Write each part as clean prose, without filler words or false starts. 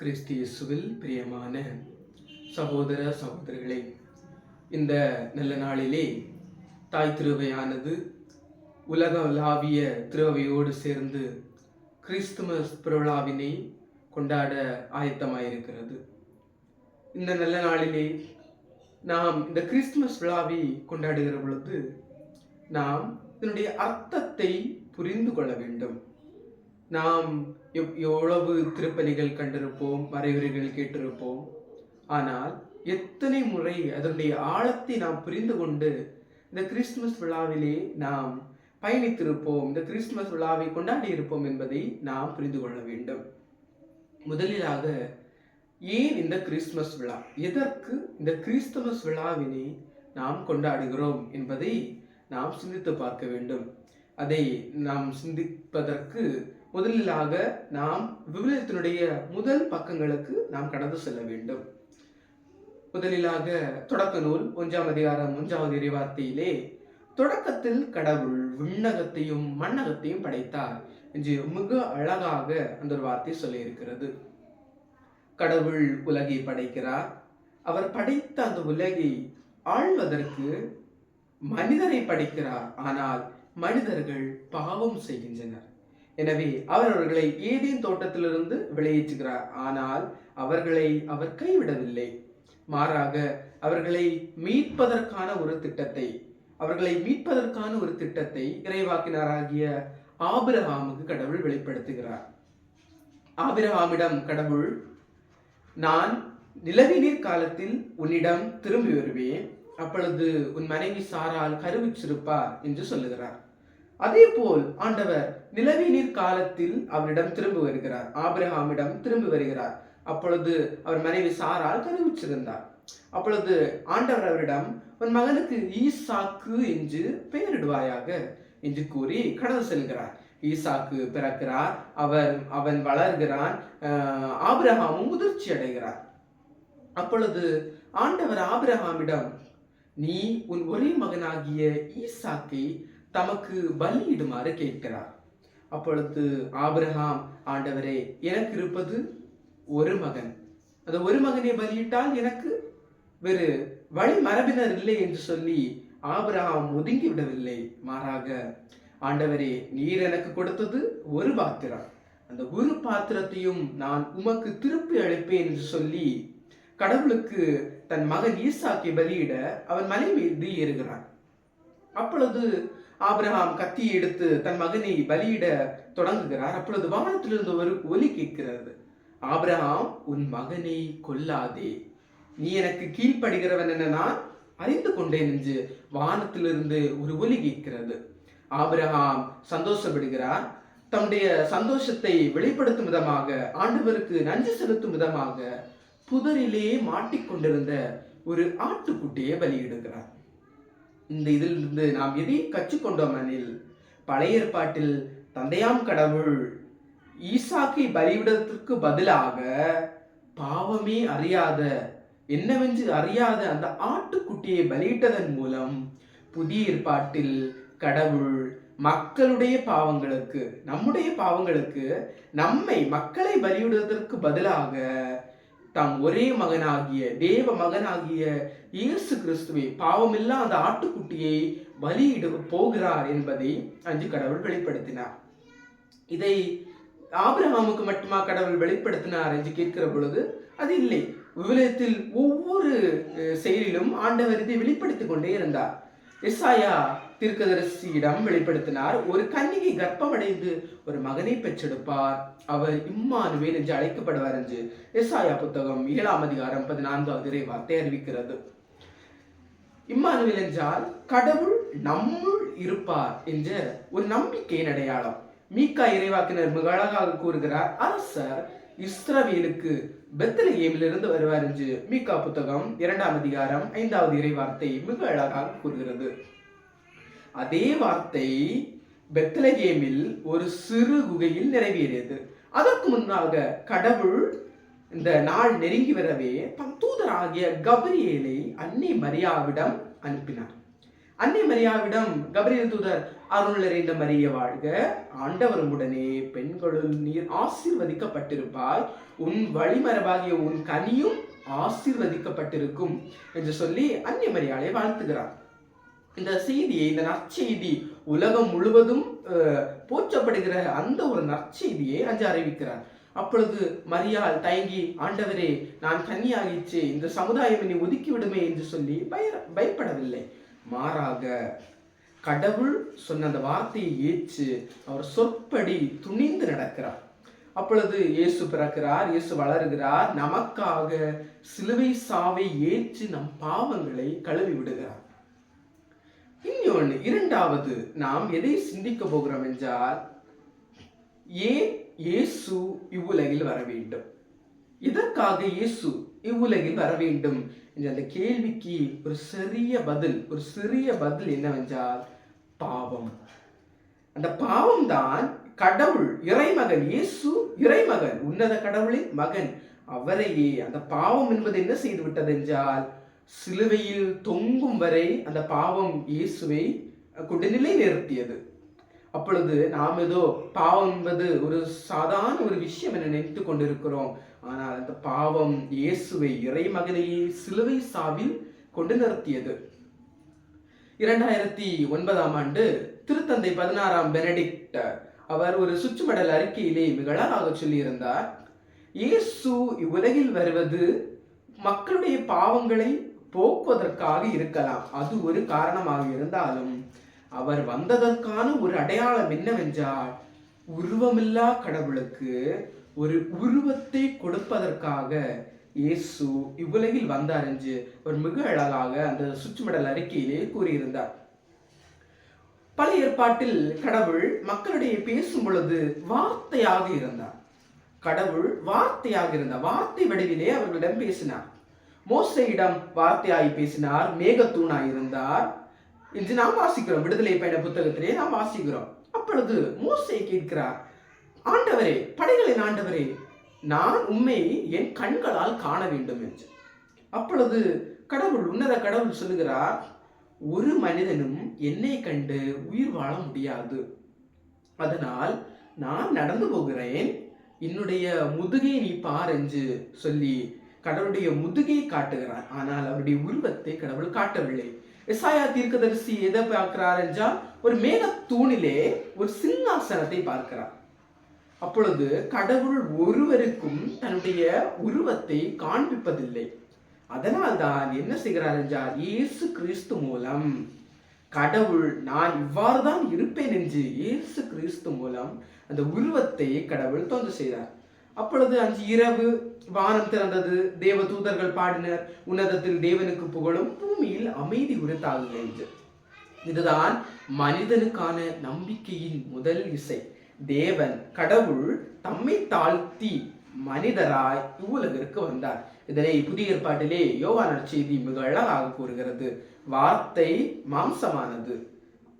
கிறிஸ்து இயேசுவில் பிரியமான சகோதர சகோதரிகளே, இந்த நல்ல நாளிலே தாய் திருவையானது உலகளாவிய திருவையோடு சேர்ந்து கிறிஸ்துமஸ் பெருவிழாவினை கொண்டாட ஆயத்தமாயிருக்கிறது. இந்த நல்ல நாளிலே நாம் இந்த கிறிஸ்துமஸ் விழாவை கொண்டாடுகிற பொழுது நாம் இதனுடைய அர்த்தத்தை புரிந்து கொள்ள வேண்டும். நாம் எவ்வளவு திருப்பலிகள் கண்டிருப்போம், வரைவுரைகள் கேட்டிருப்போம். ஆனால் எத்தனை முறை அதனுடைய ஆழத்தை நாம் புரிந்து கொண்டு இந்த கிறிஸ்துமஸ் விழாவிலே நாம் பயணித்திருப்போம், இந்த கிறிஸ்துமஸ் விழாவை கொண்டாடி இருப்போம் என்பதை நாம் புரிந்து கொள்ள வேண்டும். முதலிலாக, ஏன் இந்த கிறிஸ்துமஸ் விழா, எதற்கு இந்த கிறிஸ்துமஸ் விழாவினை நாம் கொண்டாடுகிறோம் என்பதை நாம் சிந்தித்து பார்க்க வேண்டும். அதை நாம் சிந்திப்பதற்கு முதலிலாக நாம் விவிலியத்தினுடைய முதல் பக்கங்களுக்கு நாம் கடந்து செல்ல வேண்டும். முதலிலாக தொடக்க நூல் 1ஆம் அதிகாரம் 1வது இறைவார்த்தையிலே, தொடக்கத்தில் கடவுள் விண்ணகத்தையும் மண்ணகத்தையும் படைத்தார் என்று மிக அழகாக அந்த ஒரு வார்த்தை சொல்லி இருக்கிறது. கடவுள் உலகை படைக்கிறார். அவர் படைத்த அந்த உலகை ஆள்வதற்கு மனிதரை படைக்கிறார். ஆனால் மனிதர்கள் பாவம் செய்கின்றனர். எனவே அவர்களை ஏதேன் தோட்டத்திலிருந்து வெளியேற்றுகிறார். ஆனால் அவர்களை அவர் கைவிடவில்லை. மாறாக அவர்களை மீட்பதற்கான ஒரு திட்டத்தை இறைவாக்கினராகிய ஆபிரகாமுக்கு கடவுள் வெளிப்படுத்துகிறார். ஆபிரகாமிடம் கடவுள், நான் நிலவிநீர் காலத்தில் உன்னிடம் திரும்பி வருவேன், அப்பொழுது உன் மனைவி சாரால் கருவுற்றிருப்பார் என்று சொல்லுகிறார். அதே போல் ஆண்டவர் நிலவிநீர் காலத்தில் அவரிடம் திரும்பி வருகிறார், ஆபிரகாமிடம் திரும்பி வருகிறார். அப்பொழுது அவர் மனைவி சாரால் கருவுற்றிருந்தார். அப்பொழுது ஆண்டவர் அவரிடம், உன் மகனுக்கு ஈசாக்கு என்று பெயரிடுவாயாக என்று கூறி கடந்து செல்கிறார். ஈசாக்கு பிறக்கிறார், அவன் வளர்கிறான், ஆபிரகாமும் முதிர்ச்சி அடைகிறார். அப்பொழுது ஆண்டவர் ஆபிரகாமிடம், நீ உன் ஒரே மகனாகிய ஈசாக்கை தமக்கு பலியிடுமாறு கேட்கிறார். அப்பொழுது ஆபிரகாம், ஆண்டவரே, எனக்கு இருப்பது ஒரு மகன், அந்த ஒரு மகனை பலியிட்டால் எனக்கு வேறு வழி மரபினர் இல்லை என்று சொல்லி ஆபிரகாம் ஒதுங்கி விடவில்லை. மாறாக, ஆண்டவரே, நீர் எனக்கு கொடுத்தது ஒரு பாத்திரம், அந்த ஒரு பாத்திரத்தையும் நான் உமக்கு திருப்பி அளிப்பேன் என்று சொல்லி கடவுளுக்கு தன் மகன் ஈசாக்கை பலியிட அவன் மலை மீது ஏறுகிறான். அப்பொழுது ஆபிரகாம் கத்தியை எடுத்து தன் மகனை பலியிட தொடங்குகிறார். அப்பொழுது வானத்திலிருந்து ஒரு ஒலி கேட்கிறது. ஆபிரகாம், உன் மகனை கொல்லாதே, நீ எனக்கு கீழ்ப்படுகிறவன் என நான் அறிந்து கொண்டேன் என்று வானத்திலிருந்து ஒரு ஒலி கேட்கிறது. ஆபிரகாம் சந்தோஷப்படுகிறார். தன்னுடைய சந்தோஷத்தை வெளிப்படுத்தும் விதமாக, ஆண்டவருக்கு நன்றி செலுத்தும் விதமாக புதரிலே மாட்டிக்கொண்டிருந்த ஒரு ஆட்டுக்குட்டியை பலியிடுகிறார். இந்த இதிலிருந்து நாம் எதை கற்றுக்கொண்டோம் எனில், பழைய ஏற்பாட்டில் தந்தையாம் கடவுள் ஈசாக்கை பலியிடுவதற்கு பதிலாக பாவமே அறியாத, என்னவென்று அறியாத அந்த ஆட்டுக்குட்டியை பலியிட்டதன் மூலம் புதிய ஏற்பாட்டில் கடவுள் மக்களுடைய பாவங்களுக்கு, நம்முடைய பாவங்களுக்கு மக்களை பலியிடுவதற்கு பதிலாக தாம் ஒரே மகனாகிய தேவ மகனாகிய இயேசு கிறிஸ்துவை, பாவமில்லா அந்த ஆட்டுக்குட்டியை பலியிட போகிறார் என்பதை அன்று கடவுள் வெளிப்படுத்தினார். இதை ஆபிரகாமுக்கு மட்டுமா கடவுள் வெளிப்படுத்தினார் என்று கேட்கிற பொழுது அது இல்லை. விவிலியத்தில் ஒவ்வொரு செயலிலும் ஆண்டவர் இதை வெளிப்படுத்திக் கொண்டே இருந்தார். எசாயா தீர்க்கதரிசியிடம் வெளிப்படுத்தினார், ஒரு கன்னிகை கர்ப்பமடைந்து ஒரு மகனை பெற்றெடுப்பார், அவர் இம்மானுவேல் என்று அழைக்கப்படுவார் என்று எசாயா புத்தகம் 7ஆம் அதிகாரம் 14வது இறைவார்த்தை அறிவிக்கிறது. இம்மானுவேல் என்றால் கடவுள் நம்முள் இருப்பார் என்ற ஒரு நம்பிக்கையின் அடையாளம். மீகா இறைவாக்கினர் மிக அழகாக கூறுகிறார், அரசர் இஸ்ரவேலுக்கு பெத்லகேமிலிருந்து வருவார் என்று மீகா புத்தகம் 2ஆம் அதிகாரம் 5வது இறைவார்த்தை மிக அழகாக கூறுகிறது. அதே வார்த்தை பெத்லகேமில் ஒரு சிறு குகையில் நிறைவேறியது. அதற்கு முன்னாக கடவுள் இந்த நாள் நெருங்கி வரவே தம் தூதராகிய கபிரியேலை அன்னை மரியாவிடம் அனுப்பினார். அன்னை மரியாவிடம் கபிரியேல் தூதர் அருள் நிறைந்த மரிய வாழ்க, ஆண்டவரும் உடனே, பெண்களுள் நீர் ஆசீர்வதிக்கப்பட்டிருப்பாய், உன் வழிமரபாகிய உன் கனியும் ஆசீர்வதிக்கப்பட்டிருக்கும் என்று சொல்லி அன்னை மரியாளை வாழ்த்துகிறார். இந்த செய்தியை, இந்த நற்செய்தி உலகம் முழுவதும் போற்றப்படுகிற அந்த ஒரு நற்செய்தியை அஞ்சு அறிவிக்கிறார். அப்பொழுது மரியாள் தயங்கி, ஆண்டவரே, நான் கன்னியாகிச்சே, இந்த சமுதாயம் என்னை ஒதுக்கிவிடுமே என்று சொல்லி பயப்படவில்லை. மாறாக கடவுள் சொன்ன அந்த வார்த்தையை ஏற்று அவர் சொற்படி துணிந்து நடக்கிறார். அப்பொழுது இயேசு பிறக்கிறார், இயேசு வளருகிறார், நமக்காக சிலுவை சாவை ஏற்று நம் பாவங்களை கழுவி விடுகிறார். இன்னொன்று, இரண்டாவது, நாம் எதை சிந்திக்க போகிறோம் என்றால், ஏன் இயேசு இவ்வுலகில் வர வேண்டும், இதற்காக இயேசு இவ்வுலகில் வர வேண்டும் என்ற அந்த கேள்விக்கு ஒரு சிறிய பதில் என்னவென்றால் பாவம். அந்த பாவம் தான் கடவுள், இறைமகன், இயேசு இறைமகன், உன்னத கடவுளின் மகன், அவரையே அந்த பாவம் என்பது என்ன செய்து விட்டது என்றால், சிலுவையில் தொங்கும் வரை அந்த பாவம் இயேசுவை கொடுநிலை நிறுத்தியது. அப்பொழுது நாம் ஏதோ பாவம் என்பது ஒரு சாதாரண ஒரு விஷயம் என நினைத்து கொண்டிருக்கிறோம். ஆனால் அந்த பாவம் இயேசுவை, இறைமகனையே சிலுவை சாவில் கொண்டு நிறுத்தியது. 2009 ஆண்டு திருத்தந்தை 16ஆம் பெனடிக்ட் அவர் ஒரு சுற்றுமடல் அறிக்கையிலே மிக அழகாக சொல்லியிருந்தார், இயேசு இவ்வுலகில் வருவது மக்களுடைய பாவங்களை போக்குவதற்காக இருக்கலாம், அது ஒரு காரணமாக இருந்தாலும் அவர் வந்ததற்கான ஒரு அடையாளம் என்னவென்றால், உருவமில்லா கடவுளுக்கு ஒரு உருவத்தை கொடுப்பதற்காக இயேசு இவ்வுலகில் வந்தார் என்று ஒரு மிக அழகாக அந்த சுற்றுமடல் அறிக்கையிலே கூறியிருந்தார். பழைய ஏற்பாட்டில் கடவுள் மக்களிடையே பேசும் பொழுது வார்த்தையாக இருந்தார். கடவுள் வார்த்தையாக இருந்தார், வார்த்தை வடிவிலே அவர்களிடம் பேசினார். மோசேயிடம் வார்த்தையாய் பேசினார், மேகத்தூணாய் இருந்தார் என்று நாம் வாசிக்கிறோம். விடுதலை பயண புத்தகத்திலே நாம் வாசிக்கிறோம். அப்பொழுது மோசே கேட்கிறார், ஆண்டவரே, படைகளின் ஆண்டவரே, நான் உம்மை என் கண்களால் காண வேண்டும் என்று. அப்பொழுது கடவுள், உன்னத கடவுள் சொல்லுகிறார், ஒரு மனிதனும் என்னை கண்டு உயிர் வாழ முடியாது, அதனால் நான் நடந்து போகிறேன், என்னுடைய முதுகை நீ பார் என்று சொல்லி கடவுளுடைய முதுகை காட்டுகிறார். ஆனால் அவருடைய உருவத்தை கடவுள் காட்டவில்லை. எசாயா தீர்க்கதரிசி எதை பார்க்கிறார் என்றால், ஒரு மேகத்தூணிலே ஒரு சிங்காசனத்தை பார்க்கிறார். அப்பொழுது கடவுள் ஒருவருக்கும் தன்னுடைய உருவத்தை காண்பிப்பதில்லை. அதனால் தான் என்ன செய்கிறார் என்றால், இயேசு கிறிஸ்து மூலம் கடவுள் நான் இவ்வாறு தான் இருப்பேன் என்று இயேசு கிறிஸ்து மூலம் அந்த உருவத்தை கடவுள் தோன்ற செய்தார். அப்பொழுது அன்று இரவு வானம் திறந்தது, தேவ தூதர்கள் பாடினர், உன்னதத்தில் தேவனுக்கு புகழும், பூமியில் அமைதி உரித்தாகுக என்று. இதுதான் மனிதனுக்கான நம்பிக்கையின் முதல் இசை. தேவன் கடவுள் தம்மை தாழ்த்தி மனிதராய் இவ்வுலகிற்கு வந்தார். இதனை புதிய ஏற்பாட்டிலே யோவான் நற்செய்தி மிக அழகாக கூறுகிறது. வார்த்தை மாம்சமானது,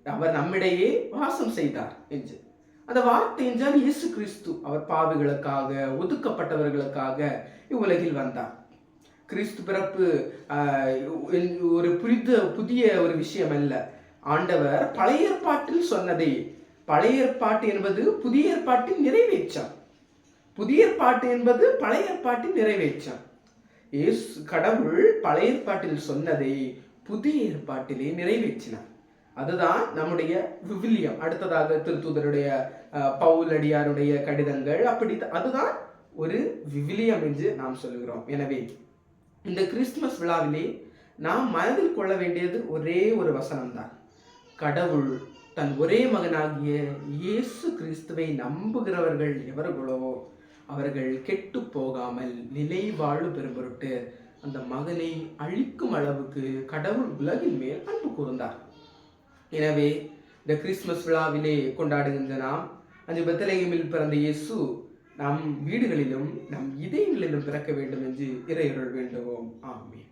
அவர் நம்மிடையே வாசம் செய்தார் என்று. அந்த வார்த்தை என்றால் இயேசு கிறிஸ்து. அவர் பாவிகளுக்காக, ஒதுக்கப்பட்டவர்களுக்காக இவ்வுலகில் வந்தார். கிறிஸ்து பிறப்பு ஒரு புதிய ஒரு விஷயம் அல்ல. ஆண்டவர் பழைய ஏற்பாட்டில் சொன்னதை, பழைய ஏற்பாட்டு என்பது புதிய ஏற்பாட்டின் நிறைவேற்றம், புதிய ஏற்பாட்டு என்பது பழைய ஏற்பாட்டின் நிறைவேற்றம். கடவுள் பழைய ஏற்பாட்டில் சொன்னதை புதிய ஏற்பாட்டிலே நிறைவேற்றினார். அதுதான் நம்முடைய விவிலியம். அடுத்ததாக திருத்தூதருடைய பவுலடியாருடைய கடிதங்கள், அப்படி அதுதான் ஒரு விவிலியம் என்று நாம் சொல்கிறோம். எனவே இந்த கிறிஸ்துமஸ் விழாவிலே நாம் மனதில் கொள்ள வேண்டியது ஒரே ஒரு வசனம்தான். கடவுள் தன் ஒரே மகனாகிய இயேசு கிறிஸ்துவை நம்புகிறவர்கள் எவர்களோ அவர்கள் கெட்டு போகாமல் நிலை வாழ்வு பெறும் பொருட்டு அந்த மகனை அழிக்கும் அளவுக்கு கடவுள் உலகின் மேல் அன்பு கூர்ந்தார். எனவே இந்த கிறிஸ்துமஸ் விழாவிலே கொண்டாடுகின்ற நாம் அந்த பெத்லகேமில் பிறந்த இயேசு நம் வீடுகளிலும் நம் இதயங்களிலும் பிறக்க வேண்டும் என்று இறையருள் வேண்டுவோம். ஆமென்.